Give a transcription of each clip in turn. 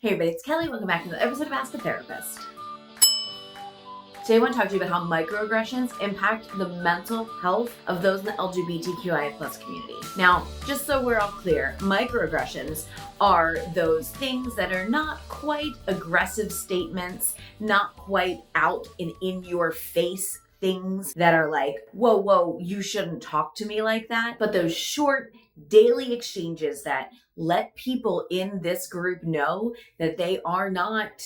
Hey everybody, it's Kelly. Welcome back to another episode of Ask a Therapist. Today I want to talk to you about how microaggressions impact the mental health of those in the LGBTQIA community. Now, just so we're all clear, microaggressions are those things that are not quite aggressive statements, not quite out and in your face things that are like, whoa, you shouldn't talk to me like that. But those short daily exchanges that let people in this group know that they are not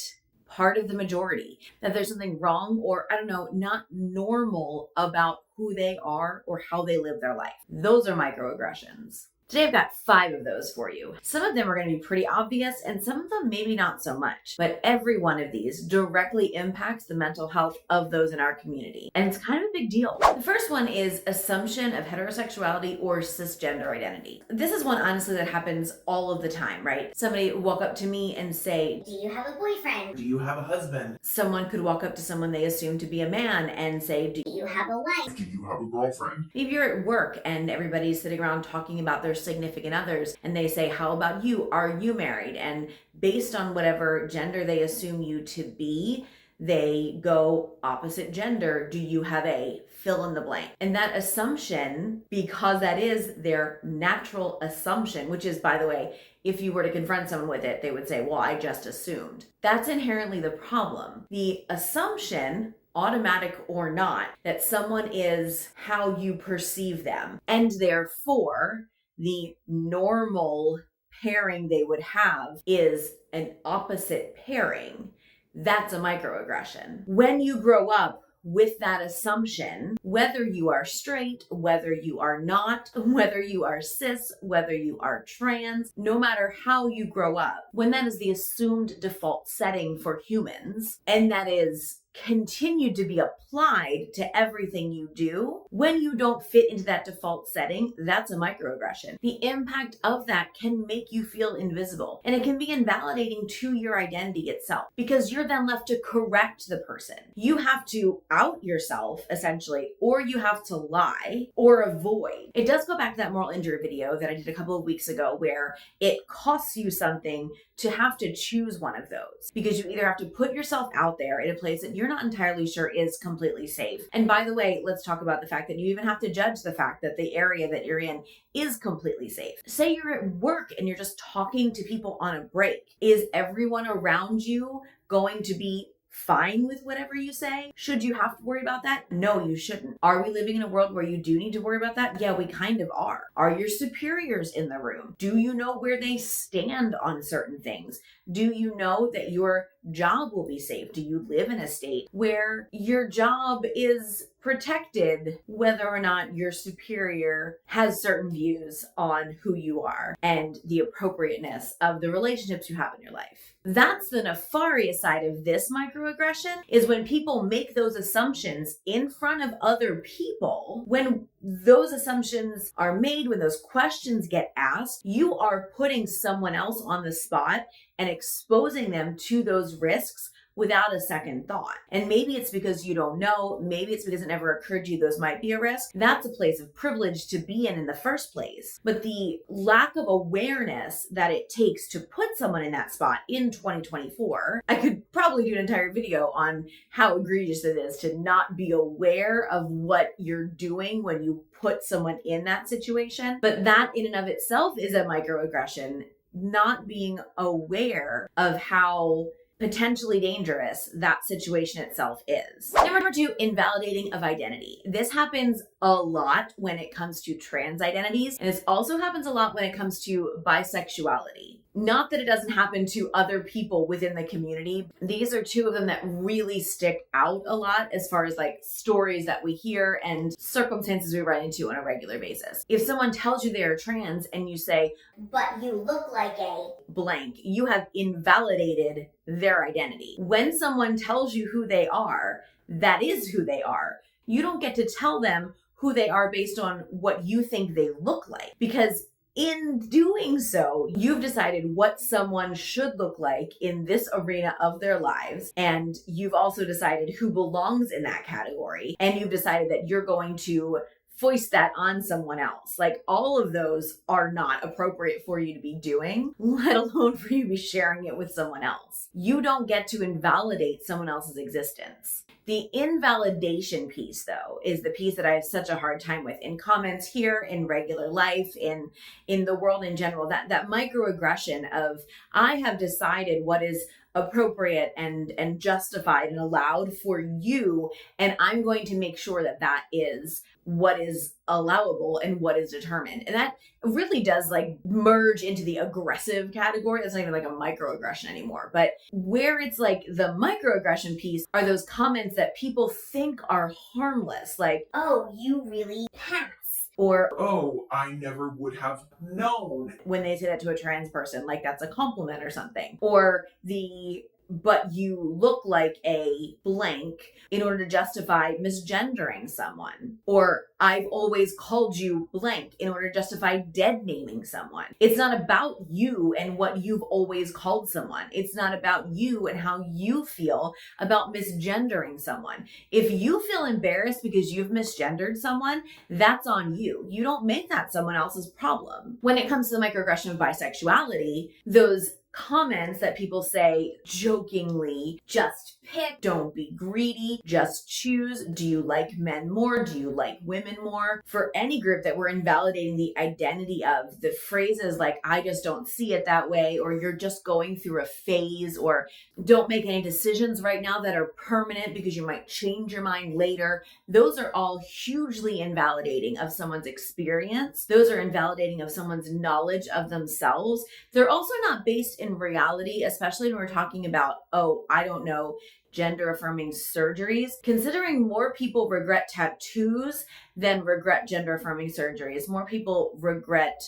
part of the majority, that there's something wrong or, not normal about who they are or how they live their life. Those are microaggressions. Today I've got 5 of those for you. Some of them are going to be pretty obvious and some of them maybe not so much, but every one of these directly impacts the mental health of those in our community. And it's kind of a big deal. The first one is assumption of heterosexuality or cisgender identity. This is one honestly that happens all of the time, right? Somebody will walk up to me and say, "Do you have a boyfriend? Do you have a husband?" Someone could walk up to someone they assume to be a man and say, Do you have a wife? Do you have a girlfriend? Maybe you're at work and everybody's sitting around talking about their significant others and they say, how about you? Are you married? And based on whatever gender they assume you to be, they go opposite gender. Do you have a fill in the blank? And that assumption, because that is their natural assumption, which is, by the way, if you were to confront someone with it, they would say, well, I just assumed. That's inherently the problem. The assumption, automatic or not, that someone is how you perceive them, and therefore the normal pairing they would have is an opposite pairing. That's a microaggression. When you grow up with that assumption, whether you are straight, whether you are not, whether you are cis, whether you are trans, no matter how you grow up, when that is the assumed default setting for humans, and that is continued to be applied to everything you do, when you don't fit into that default setting, that's a microaggression. The impact of that can make you feel invisible, and it can be invalidating to your identity itself because you're then left to correct the person. You have to out yourself essentially, or you have to lie or avoid. It does go back to that moral injury video that I did a couple of weeks ago where it costs you something to have to choose one of those because you either have to put yourself out there in a place that you're not entirely sure is completely safe. And by the way, let's talk about the fact that you even have to judge the fact that the area that you're in is completely safe. Say you're at work and you're just talking to people on a break. Is everyone around you going to be fine with whatever you say? Should you have to worry about that? No, you shouldn't. Are we living in a world where you do need to worry about that? Yeah, we kind of are. Are your superiors in the room? Do you know where they stand on certain things? Do you know that your job will be safe? Do you live in a state where your job is protected whether or not your superior has certain views on who you are and the appropriateness of the relationships you have in your life? That's the nefarious side of this microaggression, is when people make those assumptions in front of other people. When those assumptions are made, when those questions get asked, you are putting someone else on the spot and exposing them to those risks without a second thought. And maybe it's because you don't know, maybe it's because it never occurred to you those might be a risk. That's a place of privilege to be in the first place. But the lack of awareness that it takes to put someone in that spot in 2024, I could probably do an entire video on how egregious it is to not be aware of what you're doing when you put someone in that situation. But that in and of itself is a microaggression, not being aware of how potentially dangerous that situation itself is. Number 2, invalidating of identity. This happens a lot when it comes to trans identities, and this also happens a lot when it comes to bisexuality. Not that it doesn't happen to other people within the community. These are 2 of them that really stick out a lot as far as like stories that we hear and circumstances we run into on a regular basis. If someone tells you they are trans and you say, "But you look like a blank," you have invalidated their identity. When someone tells you who they are, that is who they are. You don't get to tell them who they are based on what you think they look like, because in doing so, you've decided what someone should look like in this arena of their lives. And you've also decided who belongs in that category. And you've decided that you're going to foist that on someone else. Like, all of those are not appropriate for you to be doing, let alone for you to be sharing it with someone else. You don't get to invalidate someone else's existence. The invalidation piece, though, is the piece that I have such a hard time with in comments here, in regular life, in the world in general. That microaggression of, I have decided what is appropriate and justified and allowed for you, and I'm going to make sure that that is what is allowable and what is determined. And that really does like merge into the aggressive category. That's not even like a microaggression anymore. But where it's like the microaggression piece are those comments that people think are harmless, like, Oh, you really pass. or Oh, I never would have known. when they say that to a trans person, like that's a compliment or something. Or the, but you look like a blank in order to justify misgendering someone. Or I've always called you blank in order to justify dead naming someone. It's not about you and what you've always called someone. It's not about you and how you feel about misgendering someone. If you feel embarrassed because you've misgendered someone, that's on you. You don't make that someone else's problem. When it comes to the microaggression of bisexuality, those comments that people say jokingly, just pick, don't be greedy, just choose. Do you like men more? Do you like women more? For any group that we're invalidating the identity of, the phrases like, I just don't see it that way, or you're just going through a phase, or don't make any decisions right now that are permanent because you might change your mind later. Those are all hugely invalidating of someone's experience. Those are invalidating of someone's knowledge of themselves. They're also not based in reality, especially when we're talking about, I don't know, gender affirming surgeries. Considering more people regret tattoos than regret gender affirming surgeries, more people regret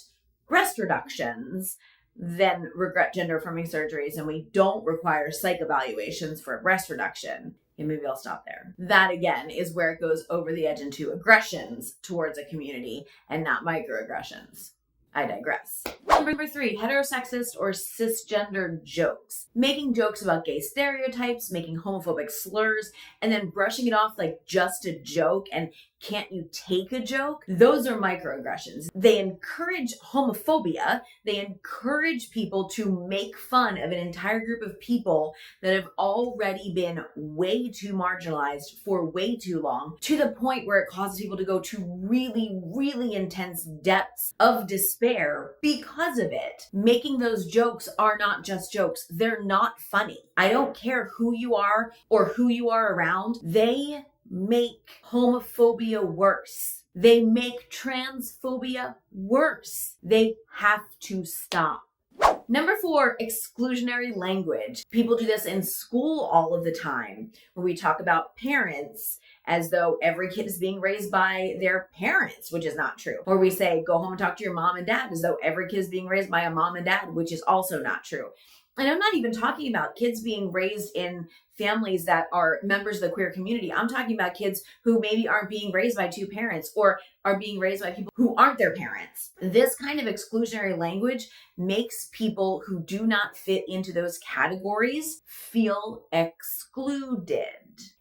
breast reductions than regret gender affirming surgeries, and we don't require psych evaluations for a breast reduction. And maybe I'll stop there. That again is where it goes over the edge into aggressions towards a community and not microaggressions. I digress. Number 3, heterosexist or cisgender jokes. Making jokes about gay stereotypes, making homophobic slurs, and then brushing it off like just a joke and can't you take a joke? Those are microaggressions. They encourage homophobia. They encourage people to make fun of an entire group of people that have already been way too marginalized for way too long, to the point where it causes people to go to really, really intense depths of despair because of it. Making those jokes are not just jokes. They're not funny. I don't care who you are or who you are around. They make homophobia worse. They make transphobia worse. They have to stop. Number 4, exclusionary language. People do this in school all of the time, where we talk about parents as though every kid is being raised by their parents, which is not true. Or we say, go home and talk to your mom and dad, as though every kid is being raised by a mom and dad, which is also not true. And I'm not even talking about kids being raised in families that are members of the queer community. I'm talking about kids who maybe aren't being raised by two parents or are being raised by people who aren't their parents. This kind of exclusionary language makes people who do not fit into those categories feel excluded.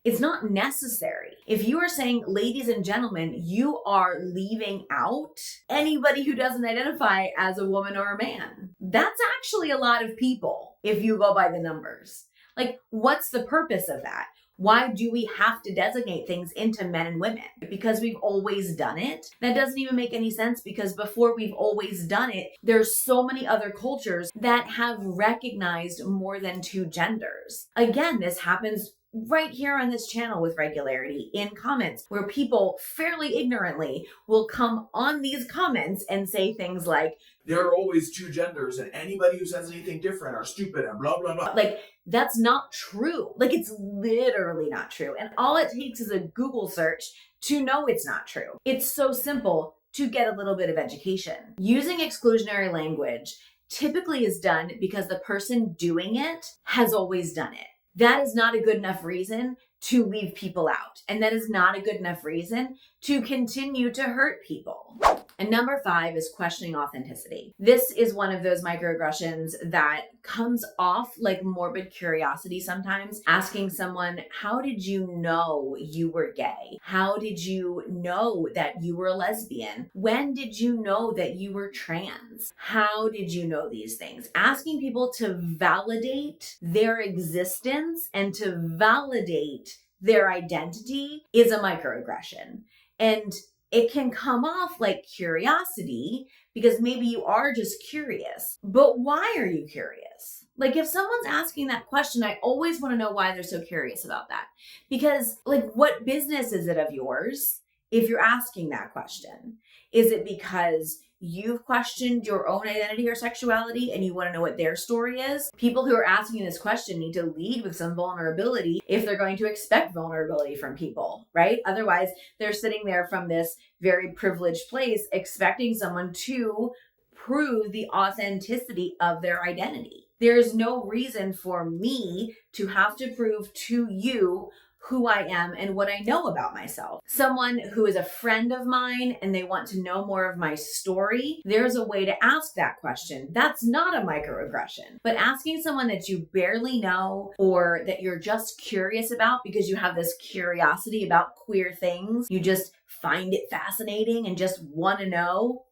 It's not necessary. If you are saying, ladies and gentlemen, you are leaving out anybody who doesn't identify as a woman or a man, that's actually a lot of people if you go by the numbers. Like, what's the purpose of that? Why do we have to designate things into men and women? Because we've always done it? That doesn't even make any sense, because before we've always done it, there's so many other cultures that have recognized more than two genders. Again, this happens right here on this channel with regularity in comments, where people fairly ignorantly will come on these comments and say things like, There are always two genders, and anybody who says anything different are stupid and blah, blah, blah. like, that's not true. Like, it's literally not true. And all it takes is a Google search to know it's not true. It's so simple to get a little bit of education. Using exclusionary language typically is done because the person doing it has always done it. That is not a good enough reason to leave people out. And that is not a good enough reason to continue to hurt people. And number 5 is questioning authenticity. This is one of those microaggressions that comes off like morbid curiosity sometimes. Asking someone, how did you know you were gay? How did you know that you were a lesbian? When did you know that you were trans? How did you know these things? Asking people to validate their existence and to validate their identity is a microaggression. And it can come off like curiosity because maybe you are just curious. But why are you curious? Like if someone's asking that question, I always want to know why they're so curious about that. Because like what business is it of yours if you're asking that question? Is it because you've questioned your own identity or sexuality and you want to know what their story is? People who are asking this question need to lead with some vulnerability if they're going to expect vulnerability from people, right? Otherwise, they're sitting there from this very privileged place expecting someone to prove the authenticity of their identity. There's no reason for me to have to prove to you who I am and what I know about myself. Someone who is a friend of mine and they want to know more of my story, there's a way to ask that question. That's not a microaggression. But asking someone that you barely know or that you're just curious about because you have this curiosity about queer things, you just find it fascinating and just want to know.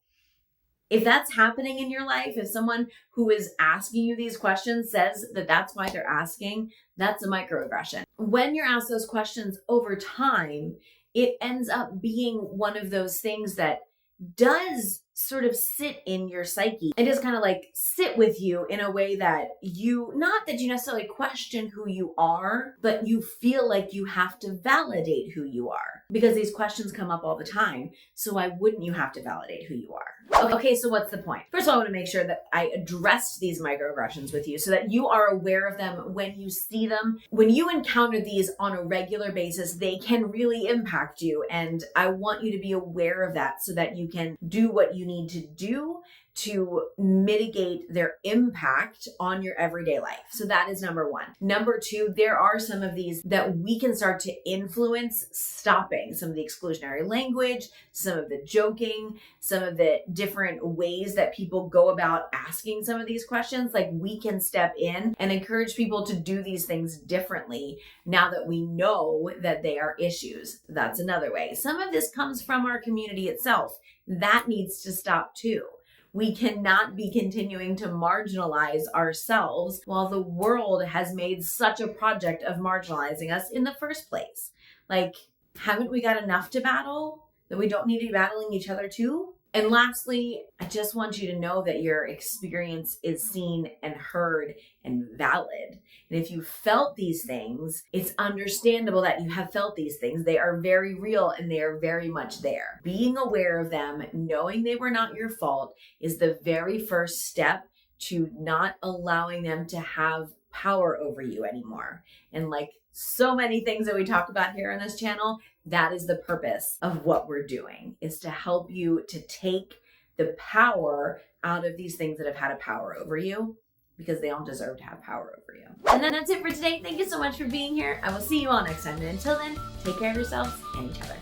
If that's happening in your life, if someone who is asking you these questions says that that's why they're asking, that's a microaggression. When you're asked those questions over time, it ends up being one of those things that does sort of sit in your psyche. It just kind of like sit with you in a way that not that you necessarily question who you are, but you feel like you have to validate who you are because these questions come up all the time. So why wouldn't you have to validate who you are? Okay, so what's the point? First of all, I want to make sure that I addressed these microaggressions with you so that you are aware of them when you see them. When you encounter these on a regular basis, they can really impact you. And I want you to be aware of that so that you can do what you need to do to mitigate their impact on your everyday life. So that is number 1. Number 2, there are some of these that we can start to influence stopping. Some of the exclusionary language, some of the joking, some of the different ways that people go about asking some of these questions. Like we can step in and encourage people to do these things differently now that we know that they are issues. That's another way. Some of this comes from our community itself. That needs to stop too. We cannot be continuing to marginalize ourselves while the world has made such a project of marginalizing us in the first place. Like, haven't we got enough to battle that we don't need to be battling each other too? And lastly, I just want you to know that your experience is seen and heard and valid. And if you felt these things, it's understandable that you have felt these things. They are very real and they are very much there. Being aware of them, knowing they were not your fault, is the very first step to not allowing them to have power over you anymore. And like so many things that we talk about here on this channel, that is the purpose of what we're doing, is to help you to take the power out of these things that have had a power over you, because they don't deserve to have power over you. And then that's it for today. Thank you so much for being here. I will see you all next time. And until then, take care of yourselves and each other.